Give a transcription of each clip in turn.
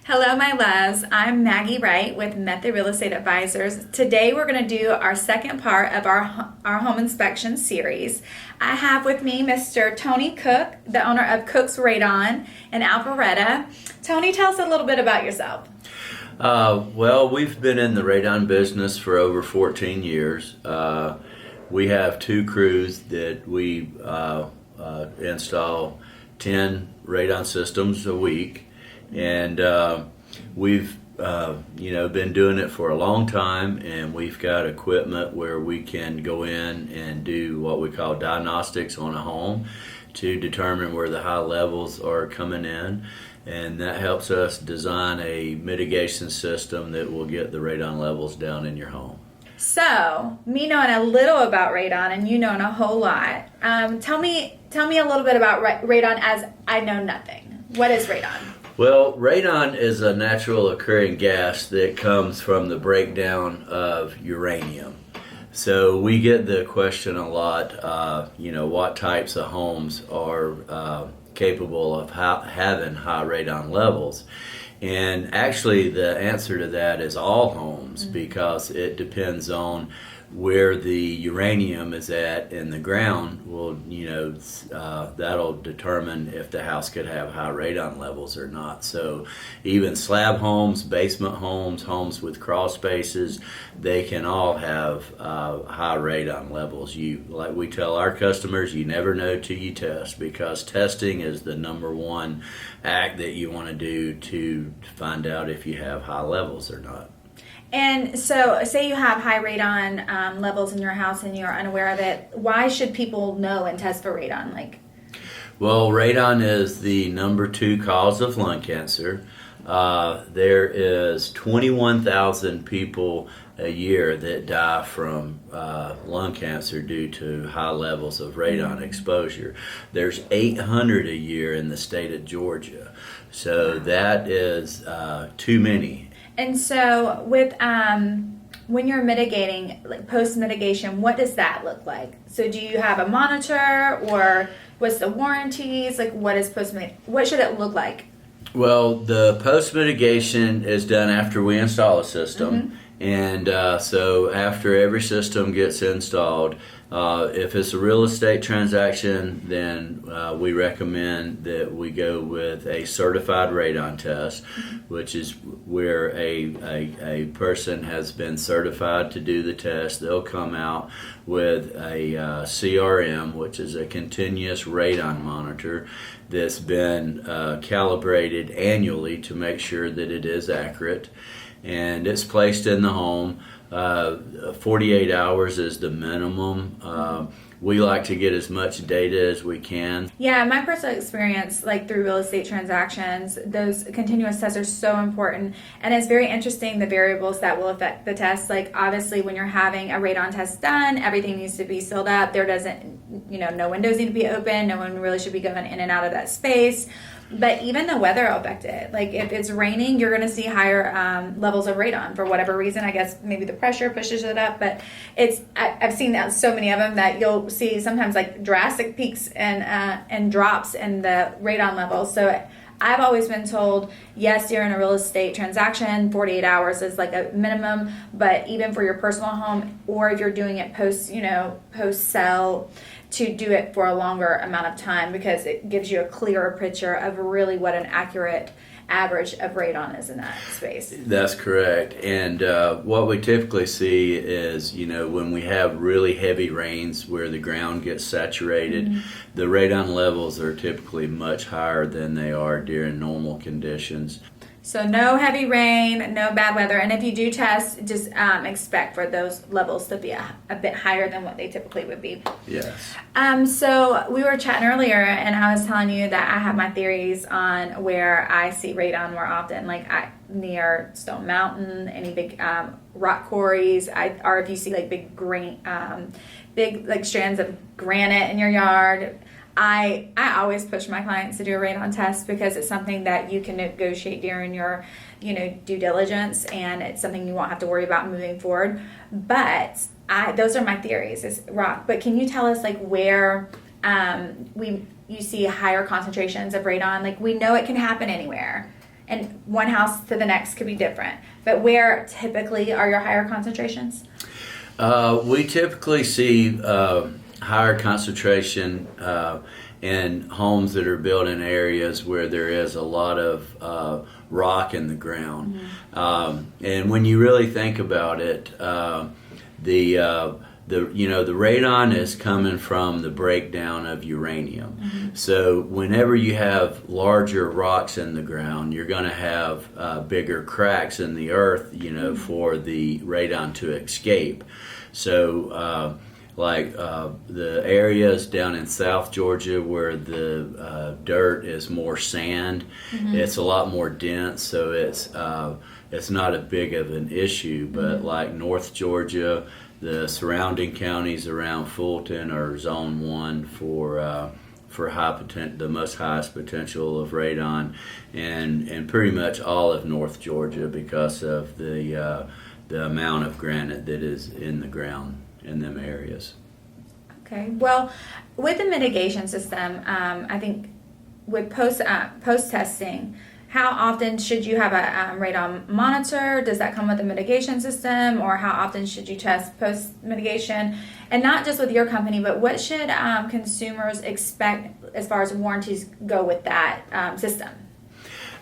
Hello, my loves. I'm Maggie Wright with Method Real Estate Advisors. Today, we're going to do our second part of our home inspection series. I have with me Mr. Tony Cook, the owner of Cooks Radon in Alpharetta. Tony, tell us a little bit about yourself. Well, we've been in the radon business for over 14 years. We have two crews that we install 10 radon systems a week. And we've been doing it for a long time, and we've got equipment where we can go in and do what we call diagnostics on a home to determine where the high levels are coming in, and that helps us design a mitigation system that will get the radon levels down in your home. So, me knowing a little about radon and you knowing a whole lot, tell me a little bit about radon, as I know nothing. What is radon? Well, radon is a natural occurring gas that comes from the breakdown of uranium. So we get the question a lot, what types of homes are capable of having high radon levels. And actually the answer to that is all homes, because it depends on where the uranium is at in the ground. That'll determine if the house could have high radon levels or not. So even slab homes, basement homes, homes with crawl spaces, they can all have high radon levels. Like we tell our customers, you never know till you test, because testing is the number one act that you want to do to find out if you have high levels or not. And so, say you have high radon levels in your house and you're unaware of it, why should people know and test for radon? Well, radon is the number 2 cause of lung cancer. There is 21,000 people a year that die from lung cancer due to high levels of radon exposure. There's 800 a year in the state of Georgia. So that is too many. And so with when you're mitigating, like post-mitigation, what does that look like? So do you have a monitor, or what's the warranties? What should it look like? Well, the post-mitigation is done after we install a system. And so after every system gets installed, if it's a real estate transaction, then we recommend that we go with a certified radon test, which is where a person has been certified to do the test. They'll come out with a CRM, which is a continuous radon monitor that's been calibrated annually to make sure that it is accurate. And it's placed in the home. 48 hours is the minimum. We like to get as much data as we can. Yeah, my personal experience, through real estate transactions, those continuous tests are so important. And it's very interesting, the variables that will affect the test. Obviously, when you're having a radon test done, everything needs to be sealed up. There doesn't, no windows need to be open. No one really should be going in and out of that space. But even the weather will affect it. If it's raining, you're going to see higher levels of radon for whatever reason. I guess maybe the pressure pushes it up. But I've seen that so many of them that you'll see sometimes drastic peaks and drops in the radon levels. So I've always been told, yes, you're in a real estate transaction, 48 hours is a minimum. But even for your personal home, or if you're doing it post sell, to do it for a longer amount of time, because it gives you a clearer picture of really what an accurate average of radon is in that space. That's correct. And what we typically see is, when we have really heavy rains where the ground gets saturated, the radon levels are typically much higher than they are during normal conditions. So no heavy rain, no bad weather, and if you do test, just expect for those levels to be a bit higher than what they typically would be. Yes. So we were chatting earlier, and I was telling you that I have my theories on where I see radon more often, near Stone Mountain, any big rock quarries, or if you see big strands of granite in your yard. I always push my clients to do a radon test, because it's something that you can negotiate during your due diligence, and it's something you won't have to worry about moving forward. But those are my theories, is rock. But can you tell us where you see higher concentrations of radon? We know it can happen anywhere, and one house to the next could be different. But where typically are your higher concentrations? We typically see higher concentration in homes that are built in areas where there is a lot of rock in the ground. And when you really think about it, the radon is coming from the breakdown of uranium. So whenever you have larger rocks in the ground, you're going to have bigger cracks in the earth, for the radon to escape. So the areas down in South Georgia where the dirt is more sand, it's a lot more dense, so it's not a big of an issue. But like North Georgia, the surrounding counties around Fulton are Zone 1 for the most highest potential of radon, and pretty much all of North Georgia because of the amount of granite that is in the ground in them areas. Okay. Well, with the mitigation system, I think with post testing, how often should you have a radon monitor? Does that come with a mitigation system, or how often should you test post mitigation? And not just with your company, but what should consumers expect as far as warranties go with that system?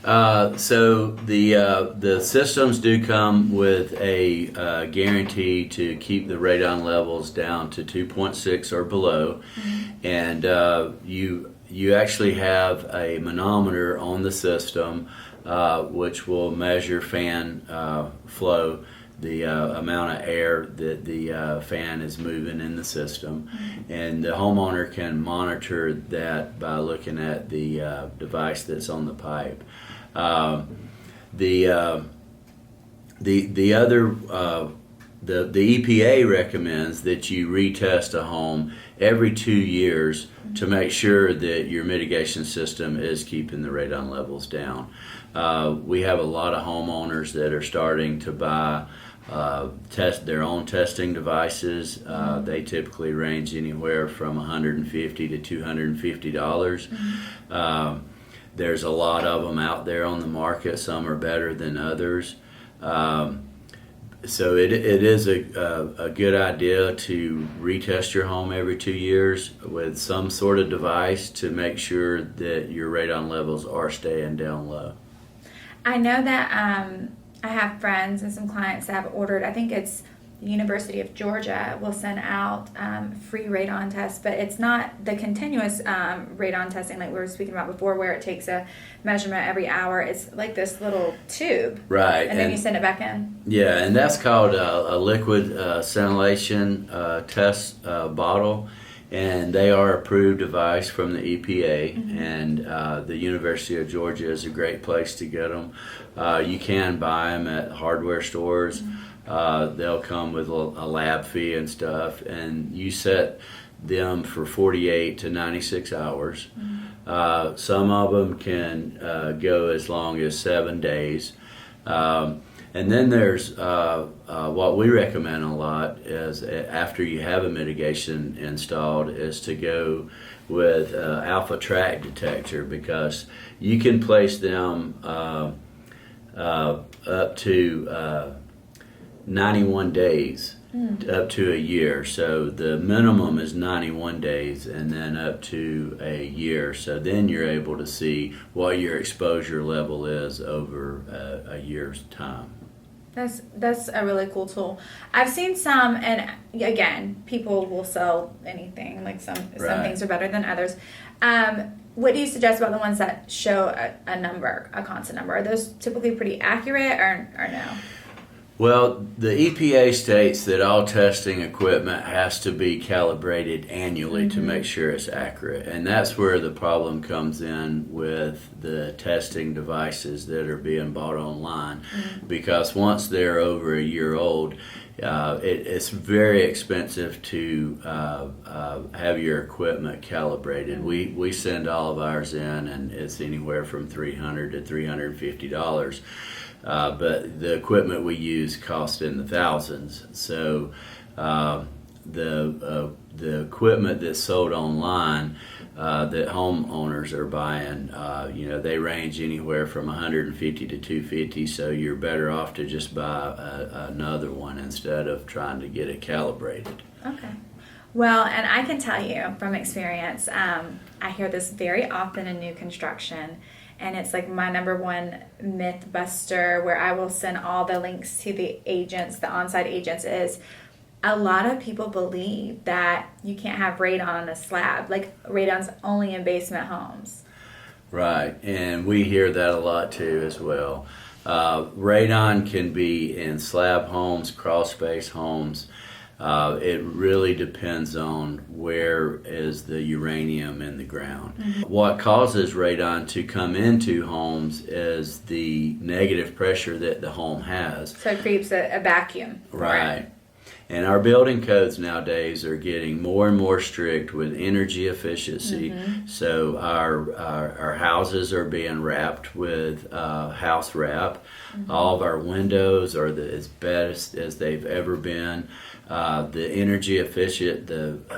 So the systems do come with a guarantee to keep the radon levels down to 2.6 or below, and you actually have a manometer on the system which will measure fan flow, the amount of air that the fan is moving in the system, and the homeowner can monitor that by looking at the device that's on the pipe. The EPA recommends that you retest a home every 2 years to make sure that your mitigation system is keeping the radon levels down. We have a lot of homeowners that are starting to buy test their own testing devices. They typically range anywhere from $150 to $250. There's a lot of them out there on the market. Some are better than others. So it is a good idea to retest your home every 2 years with some sort of device to make sure that your radon levels are staying down low. I know that I have friends and some clients that have ordered, I think it's the University of Georgia will send out free radon tests, but it's not the continuous radon testing like we were speaking about before, where it takes a measurement every hour. It's like this little tube, right? And then you send it back in. Yeah, and that's called a liquid scintillation test bottle, and they are a approved device from the EPA, and the University of Georgia is a great place to get them. You can buy them at hardware stores. They'll come with a lab fee and stuff, and you set them for 48 to 96 hours. Some of them can go as long as 7 days. And then there's what we recommend a lot is after you have a mitigation installed is to go with alpha track detector, because you can place them up to 91 days up to a year. So the minimum is 91 days and then up to a year. So then you're able to see what your exposure level is over a year's time. That's a really cool tool. I've seen some, and again, people will sell anything. Like some things are better than others. What do you suggest about the ones that show a number, a constant number? Are those typically pretty accurate or no? Well, the EPA states that all testing equipment has to be calibrated annually to make sure it's accurate. And that's where the problem comes in with the testing devices that are being bought online. Because once they're over a year old, it's very expensive to have your equipment calibrated. We send all of ours in, and it's anywhere from $300 to $350. But the equipment we use costs in the thousands. So the equipment that's sold online that homeowners are buying, they range anywhere from 150 to 250. So you're better off to just buy another one instead of trying to get it calibrated. Okay. Well, and I can tell you from experience, I hear this very often in new construction, and it's like my number one myth buster where I will send all the links to the agents, the on-site agents, is a lot of people believe that you can't have radon on a slab. Like radon's only in basement homes. Right, and we hear that a lot too as well. Radon can be in slab homes, crawl space homes. It really depends on where is the uranium in the ground. Mm-hmm. What causes radon to come into homes is the negative pressure that the home has. So it creates a vacuum. Right. And our building codes nowadays are getting more and more strict with energy efficiency. Mm-hmm. So our houses are being wrapped with house wrap. Mm-hmm. All of our windows are as best as they've ever been. The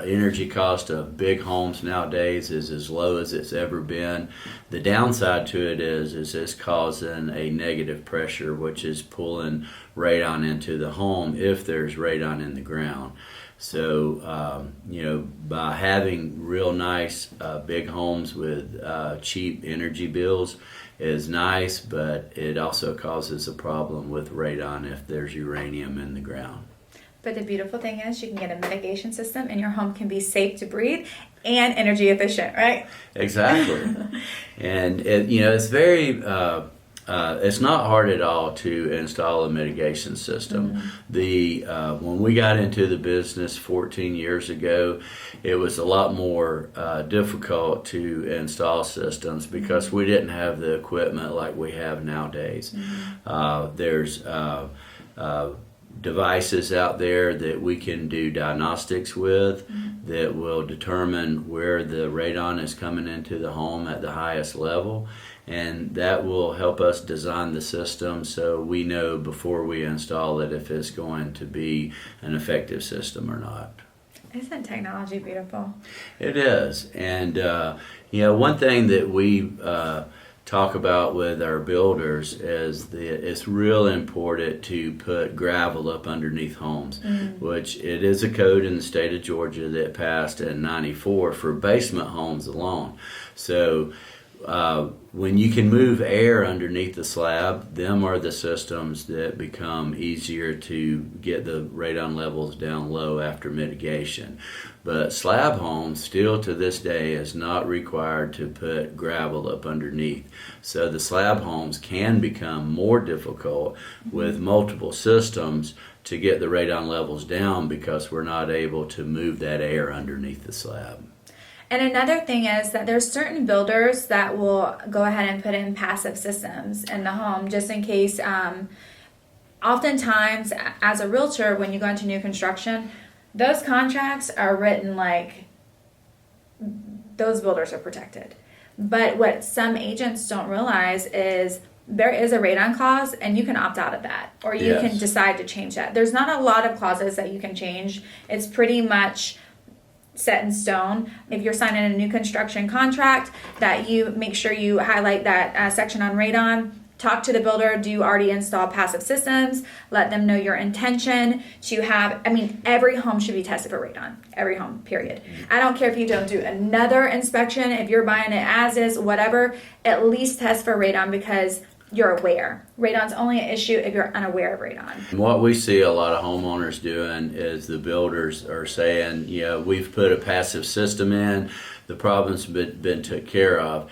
energy cost of big homes nowadays is as low as it's ever been. The downside to it is it's causing a negative pressure, which is pulling radon into the home if there's radon in the ground. So, by having real nice big homes with cheap energy bills is nice, but it also causes a problem with radon if there's uranium in the ground. But the beautiful thing is you can get a mitigation system and your home can be safe to breathe and energy efficient, right? Exactly. And it's very, it's not hard at all to install a mitigation system. Mm-hmm. When we got into the business 14 years ago, it was a lot more difficult to install systems because we didn't have the equipment like we have nowadays. Mm-hmm. There's devices out there that we can do diagnostics with that will determine where the radon is coming into the home at the highest level, and that will help us design the system so we know before we install it if it's going to be an effective system or not. Isn't technology beautiful? It is. And one thing that we talk about with our builders is that it's real important to put gravel up underneath homes, which it is a code in the state of Georgia that passed in '94 for basement homes alone. So when you can move air underneath the slab, them are the systems that become easier to get the radon levels down low after mitigation. But slab homes still to this day is not required to put gravel up underneath. So the slab homes can become more difficult with multiple systems to get the radon levels down because we're not able to move that air underneath the slab. And another thing is that there's certain builders that will go ahead and put in passive systems in the home just in case. Oftentimes, as a realtor, when you go into new construction, those contracts are written like those builders are protected. But what some agents don't realize is there is a radon clause and you can opt out of that or you can decide to change that. There's not a lot of clauses that you can change. It's pretty much set in stone. If you're signing a new construction contract, that you make sure you highlight that section on radon. Talk to the builder. Do you already install passive systems? Let them know your intention to have, every home should be tested for radon. Every home, period. I don't care if you don't do another inspection, if you're buying it as is, whatever, at least test for radon because you're aware. Radon's only an issue if you're unaware of radon. What we see a lot of homeowners doing is the builders are saying, we've put a passive system in, the problem's been took care of.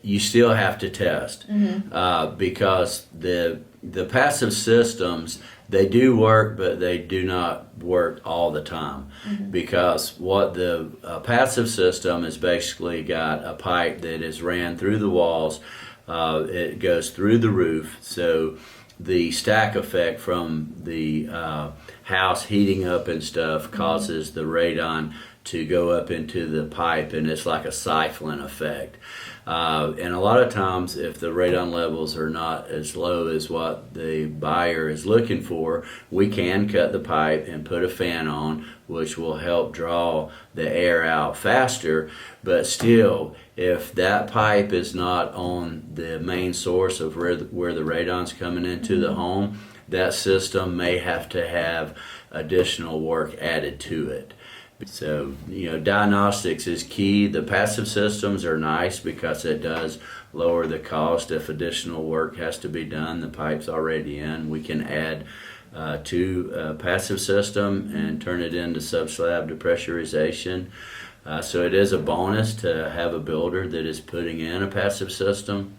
You still have to test because the passive systems, they do work, but they do not work all the time because what the passive system is basically got a pipe that is ran through the walls. It goes through the roof, so the stack effect from the house heating up and stuff causes the radon to go up into the pipe, and it's like a siphon effect. And a lot of times, if the radon levels are not as low as what the buyer is looking for, we can cut the pipe and put a fan on, which will help draw the air out faster. But still, if that pipe is not on the main source of where the radon's coming into the home, that system may have to have additional work added to it. So, diagnostics is key. The passive systems are nice because it does lower the cost. If additional work has to be done, the pipe's already in. We can add to a passive system and turn it into subslab depressurization. So it is a bonus to have a builder that is putting in a passive system.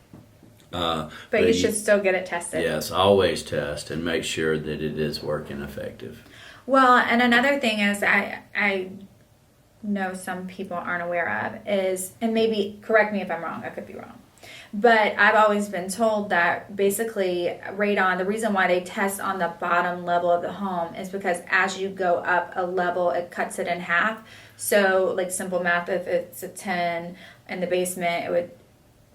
But you should still get it tested. Yes, always test and make sure that it is working effective. Well, and another thing is I know some people aren't aware of is, and maybe correct me if I'm wrong, I could be wrong, but I've always been told that basically radon, the reason why they test on the bottom level of the home is because as you go up a level, it cuts it in half. So like simple math, if it's a 10 in the basement, it would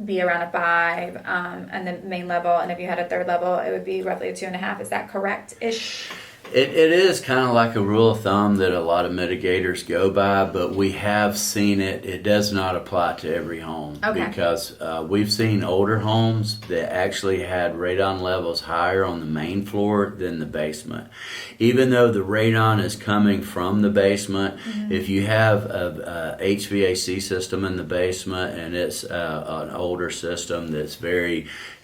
be around a 5 and the main level, and if you had a third level, it would be roughly a 2.5. Is that correct-ish? It is kind of like a rule of thumb that a lot of mitigators go by, but we have seen it. It does not apply to every home. Okay. Because we've seen older homes that actually had radon levels higher on the main floor than the basement. Even though the radon is coming from the basement, if you have a HVAC system in the basement and it's an older system that's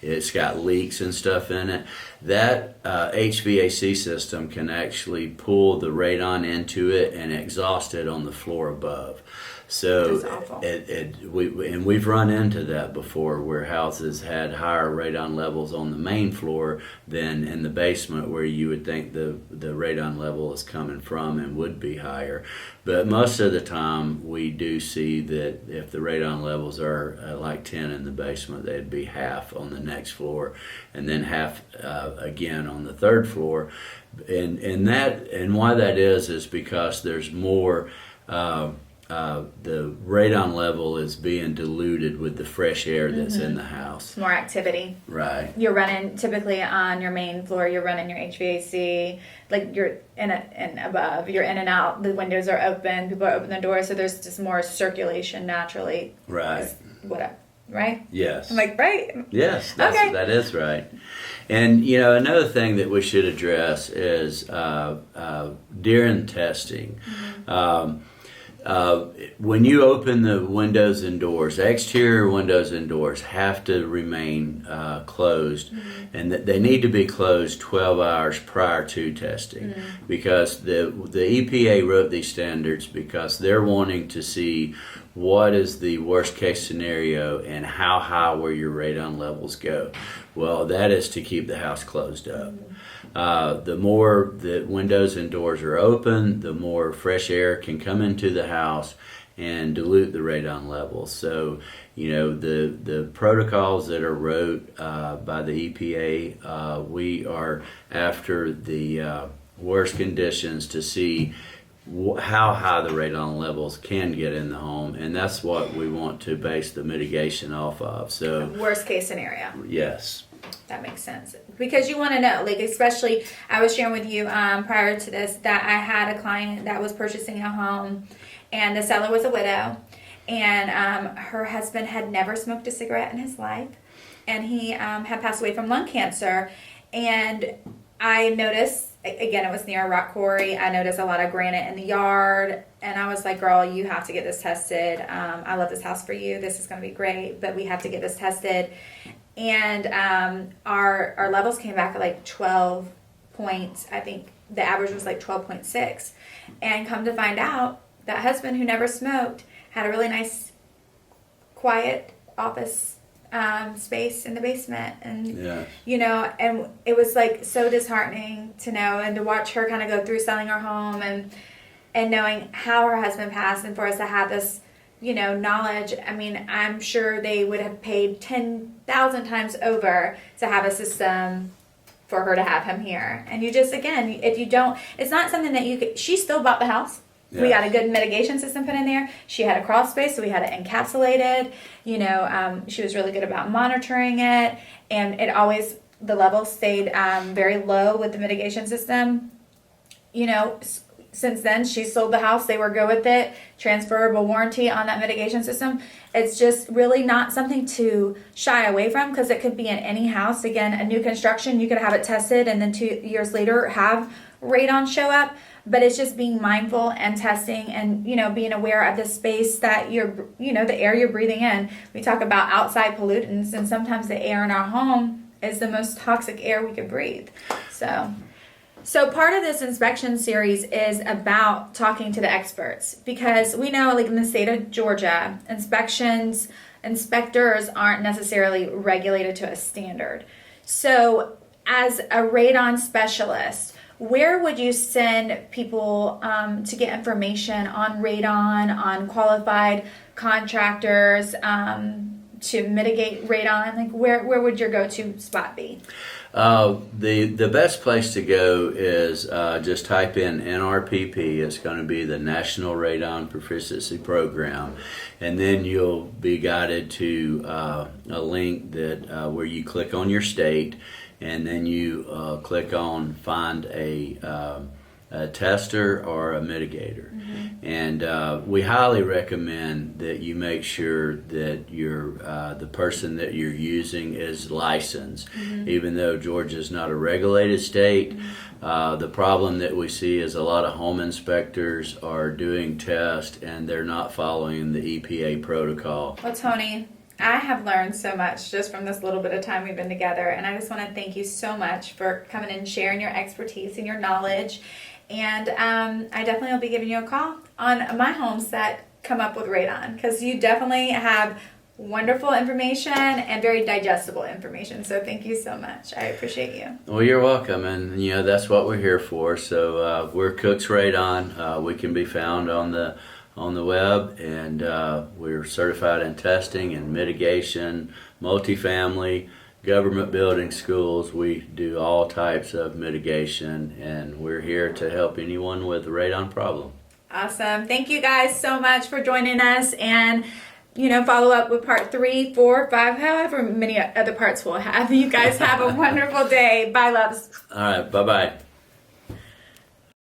it's got leaks and stuff in it, that HVAC system can actually pull the radon into it and exhaust it on the floor above. So That's awful. we've run into that before, where houses had higher radon levels on the main floor than in the basement, where you would think the radon level is coming from and would be higher. But most of the time we do see that if the radon levels are like 10 in the basement, they'd be half on the next floor and then half again on the third floor. And why that is because there's more the radon level is being diluted with the fresh air that's in the house. It's more activity. Right. You're running typically on your main floor. You're running your HVAC, like you're in above. You're in and out. The windows are open. People are opening the doors, so there's just more circulation naturally. Right. Right? Yes. I'm like, right? Yes, Okay. that is right. And another thing that we should address is during testing. When you open the windows and doors, the exterior windows and doors have to remain closed, and they need to be closed 12 hours prior to testing, because the EPA wrote these standards because they're wanting to see what is the worst case scenario and how high will your radon levels go. Well, that is to keep the house closed up. The more the windows and doors are open, the more fresh air can come into the house and dilute the radon levels. So, the protocols that are wrote by the EPA, we are after the worst conditions to see how high the radon levels can get in the home, and that's what we want to base the mitigation off of. So, Worst case scenario. yes. That makes sense. Because you want to know, like, especially, I was sharing with you prior to this that I had a client that was purchasing a home, and the seller was a widow, and her husband had never smoked a cigarette in his life, and he had passed away from lung cancer. And I noticed, again, it was near a rock quarry, I noticed a lot of granite in the yard, and I was like, girl, you have to get this tested. I love this house for you. This is going to be great, but we have to get this tested. And our levels came back at like 12 points. I think the average was like 12.6. And come to find out, that husband who never smoked had a really nice, quiet office space in the basement. And, and it was like so disheartening to know and to watch her kind of go through selling her home and knowing how her husband passed, and for us to have this knowledge. I mean, I'm sure they would have paid 10,000 times over to have a system for her to have him here. And you just, again, if you don't, it's not something that she still bought the house. We got a good mitigation system put in there. She had a crawl space, so we had it encapsulated. She was really good about monitoring it, and the level stayed very low with the mitigation system. Since then, she sold the house. They were good with it. Transferable warranty on that mitigation system. It's just really not something to shy away from, because it could be in any house. Again, a new construction, you could have it tested and then 2 years later have radon show up. But it's just being mindful and testing and, being aware of the space that the air you're breathing in. We talk about outside pollutants, and sometimes the air in our home is the most toxic air we could breathe. So part of this inspection series is about talking to the experts, because we know, like in the state of Georgia, inspectors aren't necessarily regulated to a standard. So as a radon specialist, where would you send people to get information on radon, on qualified contractors to mitigate radon? Like where would your go-to spot be? The best place to go is just type in NRPP. It's going to be the National Radon Proficiency Program, and then you'll be guided to a link that where you click on your state, and then you click on find a tester or a mitigator. And we highly recommend that you make sure that the person that you're using is licensed. Even though Georgia is not a regulated state, the problem that we see is a lot of home inspectors are doing tests and they're not following the EPA protocol. Well, Tony, I have learned so much just from this little bit of time we've been together, and I just want to thank you so much for coming and sharing your expertise and your knowledge. And I definitely will be giving you a call on my homes that come up with radon, because you definitely have wonderful information and very digestible information. So thank you so much. I appreciate you. Well, you're welcome, and that's what we're here for. So we're Cooks Radon. We can be found on the web, and we're certified in testing and mitigation, multifamily, government building, schools. We do all types of mitigation, and we're here to help anyone with a radon problem. Awesome. Thank you guys so much for joining us, and follow up with part 3, 4, 5, however many other parts we'll have. You guys have a wonderful day. Bye, loves. All right. Bye-bye.